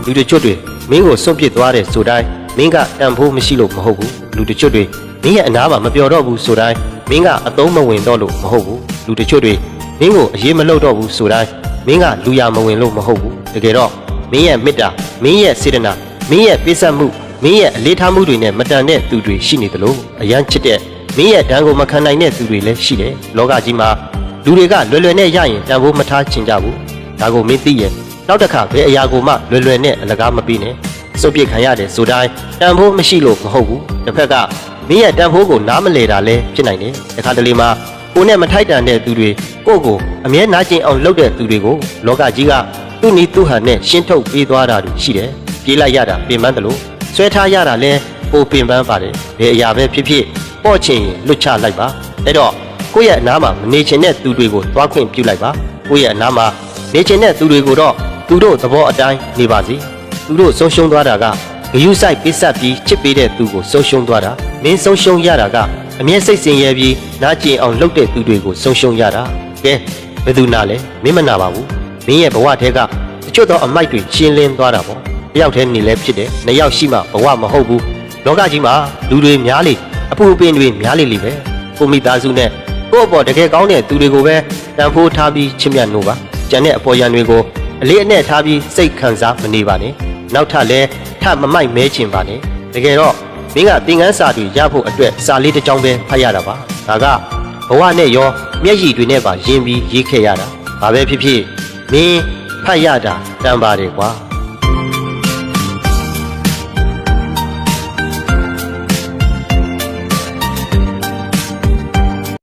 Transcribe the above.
လူတချို့တွေမင်းကိုစွန့်ပစ်သွားတယ်ဆိုတိုင်းမင်းကတန်ဖိုးမရှိလို့မဟုတ်ဘူးလူတချို့တွေမင်းရဲ့အနားမှာမပြောတော့ဘူးဆိုတိုင်းမင်းကအသုံးမဝင်တော့လို့မဟုတ်ဘူးလူတချို့တွေမင်းကိုအရေးမလုပ်တော့ဘူးဆိုတိုင်းမင်းကလူရမဝင်လို့မဟုတ်ဘူးတကယ်တော့မင်းရဲ့မေတ္တာမင်းရဲ့စေတနာမင်းရဲ့ပေးဆက်မှုမင်းရဲ့အလေးထားမှုတွေနဲ့မတန်တဲ့သူတွေရှိနေသလိုအယမ်းချစ်တဲ့မင်းရဲ့ဒဏ်ကိုမခံနိုင်တဲ့သူတွေလည်းရှိတယ်လောကကြီးမှာလူတွေကလွယ်လွယ်နဲ့ရရင်တန်ဖိုးမထားချင်ကြဘူးဒါကိုမင်းသိရဲ့နောက်တစ်ခါဘယ်အရာကိုမှလွယ်လွယ်နဲ့အလကားမပြီးနဲ့စုပ်ပစ်ခံရတယ်ဆိုတိုင်းတန်ဖိုးမရှိလို့မဟုတ်ဘူးတစ်ဖက်ကမင်းရဲ့တန်ဖိုးကိုနားမလဲတာလည်းဖြစ်နိုင်တယ်တခါတလေမှာကိုနဲ့မထိုက်တန်တဲ့သူတွေကိုယ့်ကိုအမြဲနာကျင်အောင်လုပ်တဲ့သူတွေကိုလောကကြီးကသူ့နီးသူ့ဟန်နဲ့ရှင်းထုတ်ပေးသွားတာတွေရှိတယ်ပြေးလိုက်ရတာပင်ပန်းတယ်လို့ဆွဲထားရတာလဲပိုပင်ပန်းပါတယ်ဘယ်အရာပဲဖြစ်ဖြစ်ပေါ့ချင်ရင်လွတ်ချလိုက်ပါအဲ့တော့ကိုယ့်ရဲ့အနားမှာမနေချင်တဲ့သူတွေကိုသွားခွင့်ပြုလိုက်ပါကိုယ့်ရဲ့အနားမှာနေချင်တဲ့သူတွေကိုတော့သူတို့သဘောအတိုင်းနေပါစေသူတို့ဆုံးရှုံးသွားတာကဂယုစိုက်ပစ္စပ်ပြီးချစ်ပေးတဲ့သူကိုဆုံးရှုံးသွားတာမင်းဆုံးရှုံးရတာကအမြဲစိတ်ဆင်ရဲပြီးနာကျင်အောင်လုပ်တဲ့သူတွေကိုဆုံးရှုံးရတာကဲဘယ်သူနာလဲမင်းမနာပါဘူးမင်းရဲ့ဘဝထဲကတချို့သောအမိုက်တွေရှင်းလင်းသွားတာပေါ့တယောက်တည်းနေလဲဖြစ်တယ်နှစ်ယောက်ရှိမှဘဝမဟုတ်ဘူးလောကကြီးမှာလူတွေများလေအပူပင်တွေများလေလေပဲကိုမိသားစုနဲ့ကို့အပေါ်တကယ်ကောင်းတဲ့သူတွေကိုပဲတန်ဖိုးထားပြီးချစ်မြတ်နိုးပါကျန်တဲ့အပေါ်ရန်တွေကိုအလေးအနက်ထားပြီးစိတ်ခံစားမနေပါနဲ့နောက်ထပ်လဲထပ်မမိုက်မဲချင်ပါနဲ့တကယ်တော့မင်းကသင်ခန်းစာတွေရဖို့အတွက်စာလေးတစ်ကြောင်းပဲဖတ်ရတာပါဒါကဘဝနဲ့ရောမျက်ရည်တွေနဲ့ပါယဉ်ပြီးရေးခဲ့ရတာဘာပဲဖြစ်ဖြစ်မင်းဖတ်ရတာတန်ပါတယ်ကွာ